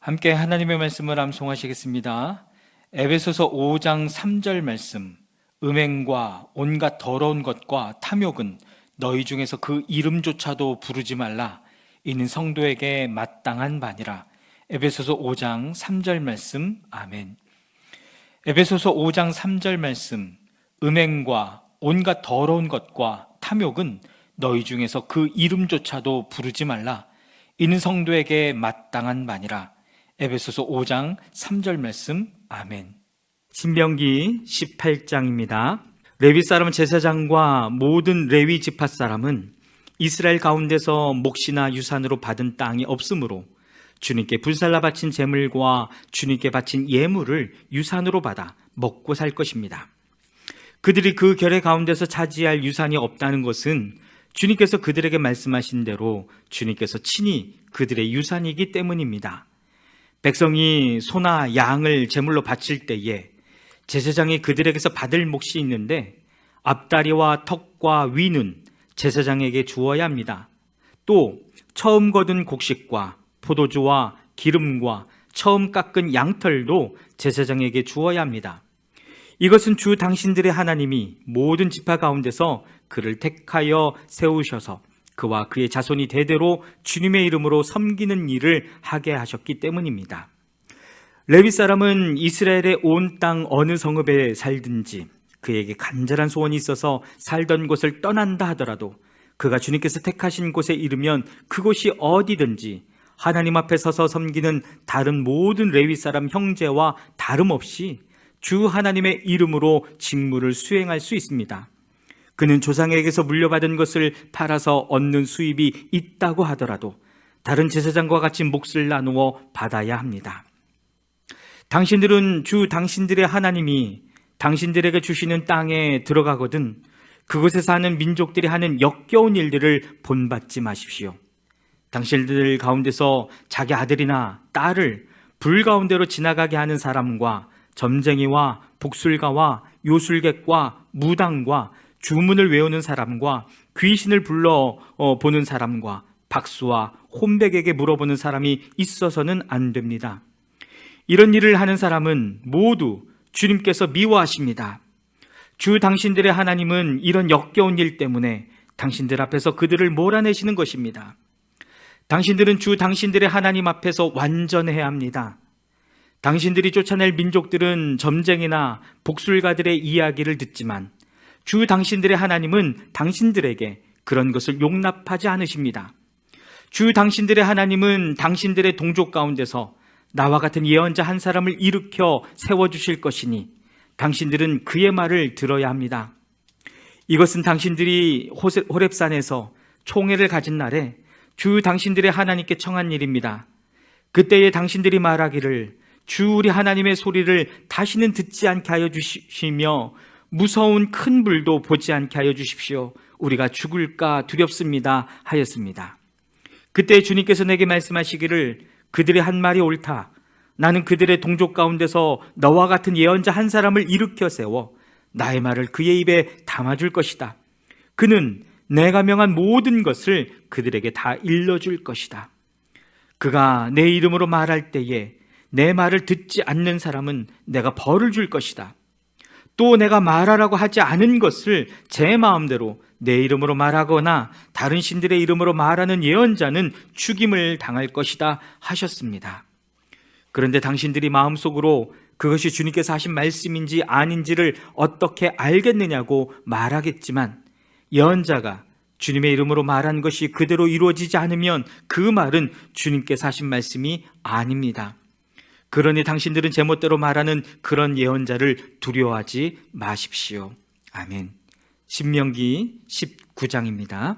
함께 하나님의 말씀을 암송하시겠습니다. 에베소서 5장 3절 말씀. 음행과 온갖 더러운 것과 탐욕은 너희 중에서 그 이름조차도 부르지 말라. 이는 성도에게 마땅한 바니라. 에베소서 5장 3절 말씀. 아멘. 에베소서 5장 3절 말씀. 음행과 온갖 더러운 것과 탐욕은 너희 중에서 그 이름조차도 부르지 말라. 이는 성도에게 마땅한 바니라. 에베소서 5장 3절 말씀. 아멘. 신명기 18장입니다. 레위 사람 제사장과 모든 레위 지파 사람은 이스라엘 가운데서 몫이나 유산으로 받은 땅이 없으므로 주님께 불살라 바친 제물과 주님께 바친 예물을 유산으로 받아 먹고 살 것입니다. 그들이 그 결례 가운데서 차지할 유산이 없다는 것은 주님께서 그들에게 말씀하신 대로 주님께서 친히 그들의 유산이기 때문입니다. 백성이 소나 양을 제물로 바칠 때에 제사장이 그들에게서 받을 몫이 있는데 앞다리와 턱과 위는 제사장에게 주어야 합니다. 또 처음 거둔 곡식과 포도주와 기름과 처음 깎은 양털도 제사장에게 주어야 합니다. 이것은 주 당신들의 하나님이 모든 지파 가운데서 그를 택하여 세우셔서 그와 그의 자손이 대대로 주님의 이름으로 섬기는 일을 하게 하셨기 때문입니다. 레위 사람은 이스라엘의 온 땅 어느 성읍에 살든지 그에게 간절한 소원이 있어서 살던 곳을 떠난다 하더라도 그가 주님께서 택하신 곳에 이르면 그곳이 어디든지 하나님 앞에 서서 섬기는 다른 모든 레위 사람 형제와 다름없이 주 하나님의 이름으로 직무를 수행할 수 있습니다. 그는 조상에게서 물려받은 것을 팔아서 얻는 수입이 있다고 하더라도 다른 제사장과 같이 몫을 나누어 받아야 합니다. 당신들은 주 당신들의 하나님이 당신들에게 주시는 땅에 들어가거든 그곳에 사는 민족들이 하는 역겨운 일들을 본받지 마십시오. 당신들 가운데서 자기 아들이나 딸을 불 가운데로 지나가게 하는 사람과 점쟁이와 복술가와 요술객과 무당과 주문을 외우는 사람과 귀신을 불러 보는 사람과 박수와 혼백에게 물어보는 사람이 있어서는 안 됩니다. 이런 일을 하는 사람은 모두 주님께서 미워하십니다. 주 당신들의 하나님은 이런 역겨운 일 때문에 당신들 앞에서 그들을 몰아내시는 것입니다. 당신들은 주 당신들의 하나님 앞에서 완전해야 합니다. 당신들이 쫓아낼 민족들은 점쟁이나 복술가들의 이야기를 듣지만 주 당신들의 하나님은 당신들에게 그런 것을 용납하지 않으십니다. 주 당신들의 하나님은 당신들의 동족 가운데서 나와 같은 예언자 한 사람을 일으켜 세워주실 것이니 당신들은 그의 말을 들어야 합니다. 이것은 당신들이 호렙산에서 총회를 가진 날에 주 당신들의 하나님께 청한 일입니다. 그때에 당신들이 말하기를 주 우리 하나님의 소리를 다시는 듣지 않게 하여 주시며 무서운 큰 불도 보지 않게 하여 주십시오. 우리가 죽을까 두렵습니다 하였습니다. 그때 주님께서 내게 말씀하시기를 그들의 한 말이 옳다. 나는 그들의 동족 가운데서 너와 같은 예언자 한 사람을 일으켜 세워 나의 말을 그의 입에 담아줄 것이다. 그는 내가 명한 모든 것을 그들에게 다 일러줄 것이다. 그가 내 이름으로 말할 때에 내 말을 듣지 않는 사람은 내가 벌을 줄 것이다. 또 내가 말하라고 하지 않은 것을 제 마음대로 내 이름으로 말하거나 다른 신들의 이름으로 말하는 예언자는 죽임을 당할 것이다 하셨습니다. 그런데 당신들이 마음속으로 그것이 주님께서 하신 말씀인지 아닌지를 어떻게 알겠느냐고 말하겠지만 예언자가 주님의 이름으로 말한 것이 그대로 이루어지지 않으면 그 말은 주님께서 하신 말씀이 아닙니다. 그러니 당신들은 제멋대로 말하는 그런 예언자를 두려워하지 마십시오. 아멘. 신명기 19장입니다.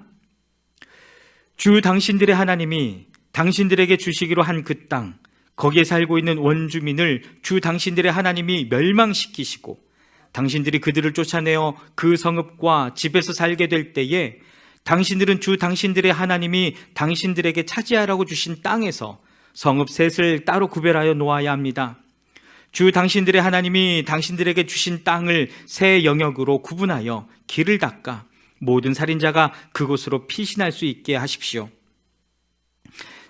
주 당신들의 하나님이 당신들에게 주시기로 한 그 땅, 거기에 살고 있는 원주민을 주 당신들의 하나님이 멸망시키시고 당신들이 그들을 쫓아내어 그 성읍과 집에서 살게 될 때에 당신들은 주 당신들의 하나님이 당신들에게 차지하라고 주신 땅에서 성읍 셋을 따로 구별하여 놓아야 합니다. 주 당신들의 하나님이 당신들에게 주신 땅을 세 영역으로 구분하여 길을 닦아 모든 살인자가 그곳으로 피신할 수 있게 하십시오.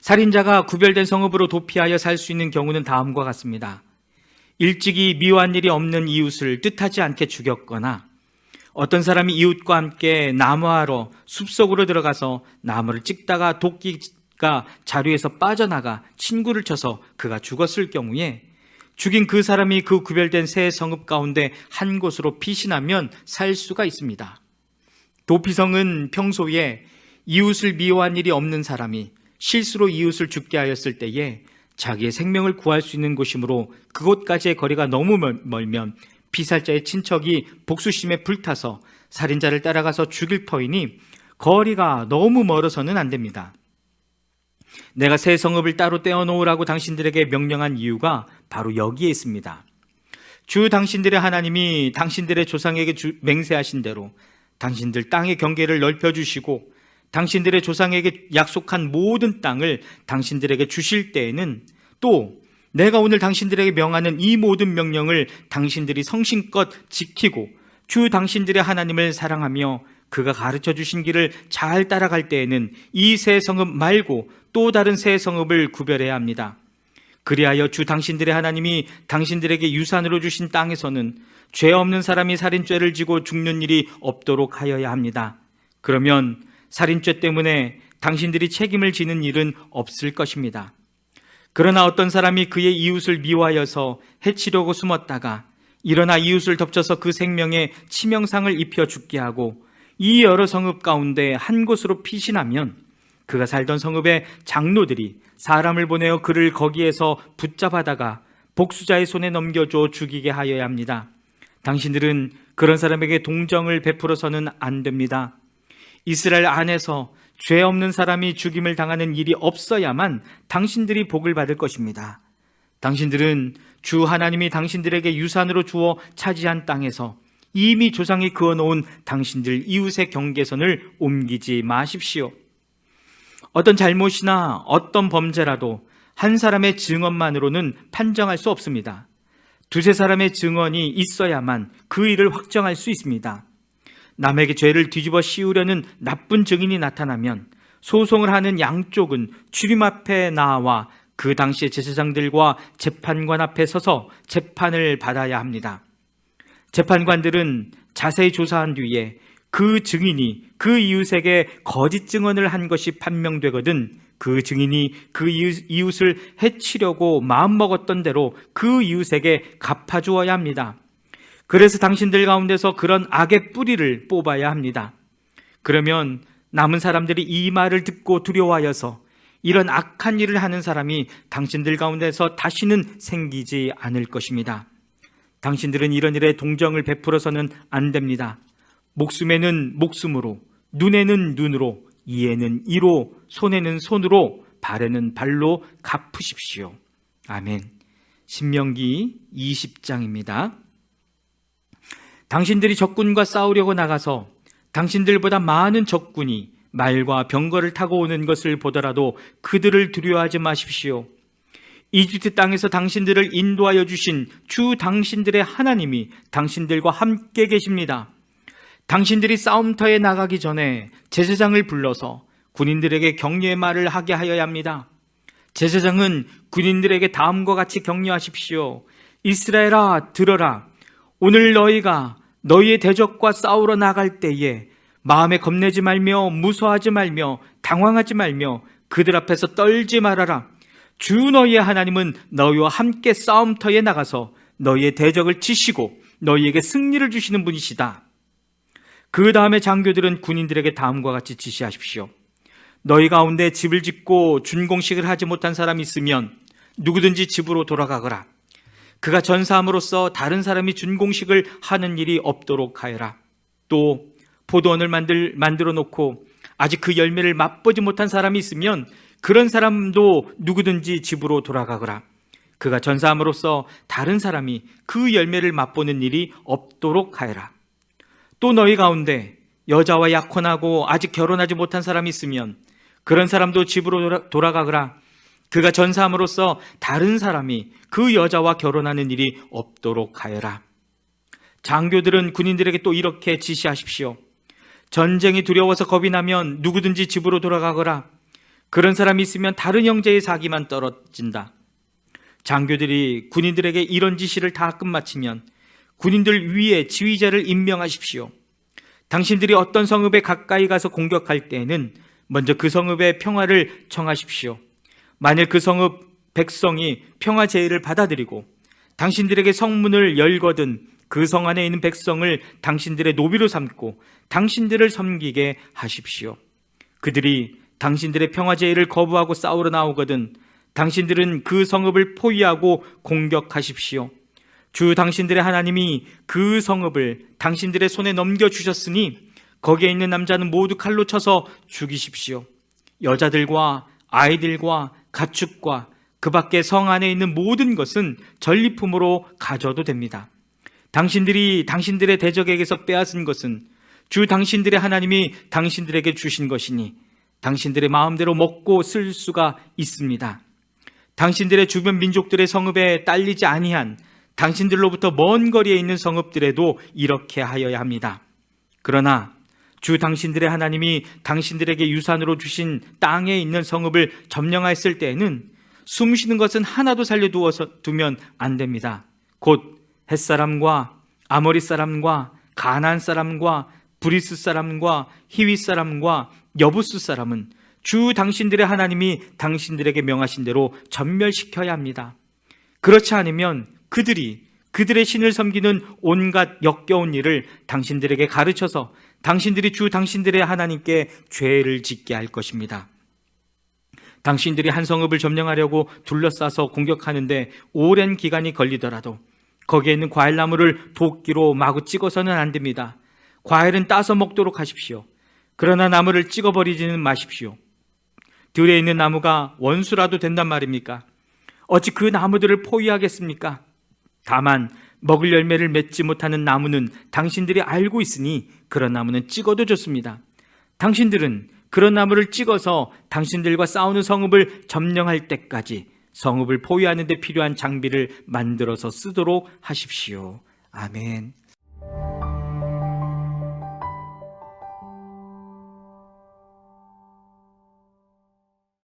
살인자가 구별된 성읍으로 도피하여 살 수 있는 경우는 다음과 같습니다. 일찍이 미워한 일이 없는 이웃을 뜻하지 않게 죽였거나, 어떤 사람이 이웃과 함께 나무하러 숲속으로 들어가서 나무를 찍다가 도끼가 자루에서 빠져나가 친구를 쳐서 그가 죽었을 경우에 죽인 그 사람이 그 구별된 새 성읍 가운데 한 곳으로 피신하면 살 수가 있습니다. 도피성은 평소에 이웃을 미워한 일이 없는 사람이 실수로 이웃을 죽게 하였을 때에 자기의 생명을 구할 수 있는 곳이므로 그곳까지의 거리가 너무 멀면 피살자의 친척이 복수심에 불타서 살인자를 따라가서 죽일 터이니 거리가 너무 멀어서는 안 됩니다. 내가 새 성읍을 따로 떼어놓으라고 당신들에게 명령한 이유가 바로 여기에 있습니다. 주 당신들의 하나님이 당신들의 조상에게 맹세하신 대로 당신들 땅의 경계를 넓혀주시고 당신들의 조상에게 약속한 모든 땅을 당신들에게 주실 때에는, 또 내가 오늘 당신들에게 명하는 이 모든 명령을 당신들이 성심껏 지키고 주 당신들의 하나님을 사랑하며 그가 가르쳐 주신 길을 잘 따라갈 때에는 이 새 성읍 말고 또 다른 새 성읍을 구별해야 합니다. 그리하여 주 당신들의 하나님이 당신들에게 유산으로 주신 땅에서는 죄 없는 사람이 살인죄를 지고 죽는 일이 없도록 하여야 합니다. 그러면 살인죄 때문에 당신들이 책임을 지는 일은 없을 것입니다. 그러나 어떤 사람이 그의 이웃을 미워하여서 해치려고 숨었다가 일어나 이웃을 덮쳐서 그 생명에 치명상을 입혀 죽게 하고 이 여러 성읍 가운데 한 곳으로 피신하면 그가 살던 성읍의 장로들이 사람을 보내어 그를 거기에서 붙잡아다가 복수자의 손에 넘겨줘 죽이게 하여야 합니다. 당신들은 그런 사람에게 동정을 베풀어서는 안 됩니다. 이스라엘 안에서 죄 없는 사람이 죽임을 당하는 일이 없어야만 당신들이 복을 받을 것입니다. 당신들은 주 하나님이 당신들에게 유산으로 주어 차지한 땅에서 이미 조상이 그어놓은 당신들 이웃의 경계선을 옮기지 마십시오. 어떤 잘못이나 어떤 범죄라도 한 사람의 증언만으로는 판정할 수 없습니다. 두세 사람의 증언이 있어야만 그 일을 확정할 수 있습니다. 남에게 죄를 뒤집어 씌우려는 나쁜 증인이 나타나면 소송을 하는 양쪽은 출입 앞에 나와 그 당시의 제사장들과 재판관 앞에 서서 재판을 받아야 합니다. 재판관들은 자세히 조사한 뒤에 그 증인이 그 이웃에게 거짓 증언을 한 것이 판명되거든 그 증인이 그 이웃을 해치려고 마음먹었던 대로 그 이웃에게 갚아주어야 합니다. 그래서 당신들 가운데서 그런 악의 뿌리를 뽑아야 합니다. 그러면 남은 사람들이 이 말을 듣고 두려워하여서 이런 악한 일을 하는 사람이 당신들 가운데서 다시는 생기지 않을 것입니다. 당신들은 이런 일에 동정을 베풀어서는 안 됩니다. 목숨에는 목숨으로, 눈에는 눈으로, 이에는 이로, 손에는 손으로, 발에는 발로 갚으십시오. 아멘. 신명기 20장입니다. 당신들이 적군과 싸우려고 나가서 당신들보다 많은 적군이 말과 병거를 타고 오는 것을 보더라도 그들을 두려워하지 마십시오. 이집트 땅에서 당신들을 인도하여 주신 주 당신들의 하나님이 당신들과 함께 계십니다. 당신들이 싸움터에 나가기 전에 제사장을 불러서 군인들에게 격려의 말을 하게 하여야 합니다. 제사장은 군인들에게 다음과 같이 격려하십시오. 이스라엘아, 들어라. 오늘 너희가 너희의 대적과 싸우러 나갈 때에 마음에 겁내지 말며 무서워하지 말며 당황하지 말며 그들 앞에서 떨지 말아라. 주 너희의 하나님은 너희와 함께 싸움터에 나가서 너희의 대적을 치시고 너희에게 승리를 주시는 분이시다. 그 다음에 장교들은 군인들에게 다음과 같이 지시하십시오. 너희 가운데 집을 짓고 준공식을 하지 못한 사람이 있으면 누구든지 집으로 돌아가거라. 그가 전사함으로써 다른 사람이 준공식을 하는 일이 없도록 하여라. 또 포도원을 만들어 놓고 아직 그 열매를 맛보지 못한 사람이 있으면 그런 사람도 누구든지 집으로 돌아가거라. 그가 전사함으로써 다른 사람이 그 열매를 맛보는 일이 없도록 하여라. 또 너희 가운데 여자와 약혼하고 아직 결혼하지 못한 사람이 있으면 그런 사람도 집으로 돌아가거라. 그가 전사함으로써 다른 사람이 그 여자와 결혼하는 일이 없도록 하여라. 장교들은 군인들에게 또 이렇게 지시하십시오. 전쟁이 두려워서 겁이 나면 누구든지 집으로 돌아가거라. 그런 사람이 있으면 다른 형제의 사기만 떨어진다. 장교들이 군인들에게 이런 지시를 다 끝마치면 군인들 위에 지휘자를 임명하십시오. 당신들이 어떤 성읍에 가까이 가서 공격할 때에는 먼저 그 성읍의 평화를 청하십시오. 만일 그 성읍 백성이 평화 제의를 받아들이고 당신들에게 성문을 열거든 그 성 안에 있는 백성을 당신들의 노비로 삼고 당신들을 섬기게 하십시오. 그들이 당신들의 평화 제의를 거부하고 싸우러 나오거든 당신들은 그 성읍을 포위하고 공격하십시오. 주 당신들의 하나님이 그 성읍을 당신들의 손에 넘겨주셨으니 거기에 있는 남자는 모두 칼로 쳐서 죽이십시오. 여자들과 아이들과 가축과 그 밖에 성 안에 있는 모든 것은 전리품으로 가져도 됩니다. 당신들이 당신들의 대적에게서 빼앗은 것은 주 당신들의 하나님이 당신들에게 주신 것이니 당신들의 마음대로 먹고 쓸 수가 있습니다. 당신들의 주변 민족들의 성읍에 딸리지 아니한 당신들로부터 먼 거리에 있는 성읍들에도 이렇게 하여야 합니다. 그러나 주 당신들의 하나님이 당신들에게 유산으로 주신 땅에 있는 성읍을 점령하였을 때에는 숨쉬는 것은 하나도 살려두면 안 됩니다. 곧 헷사람과 아모리 사람과 가나안 사람과 브리스 사람과 히위 사람과 여부스 사람은 주 당신들의 하나님이 당신들에게 명하신 대로 전멸시켜야 합니다. 그렇지 않으면 그들의 신을 섬기는 온갖 역겨운 일을 당신들에게 가르쳐서 당신들이 주 당신들의 하나님께 죄를 짓게 할 것입니다. 당신들이 한 성읍을 점령하려고 둘러싸서 공격하는데 오랜 기간이 걸리더라도 거기에 있는 과일나무를 도끼로 마구 찍어서는 안 됩니다. 과일은 따서 먹도록 하십시오. 그러나 나무를 찍어버리지는 마십시오. 들에 있는 나무가 원수라도 된단 말입니까? 어찌 그 나무들을 포위하겠습니까? 다만 먹을 열매를 맺지 못하는 나무는 당신들이 알고 있으니 그런 나무는 찍어도 좋습니다. 당신들은 그런 나무를 찍어서 당신들과 싸우는 성읍을 점령할 때까지 성읍을 포위하는 데 필요한 장비를 만들어서 쓰도록 하십시오. 아멘.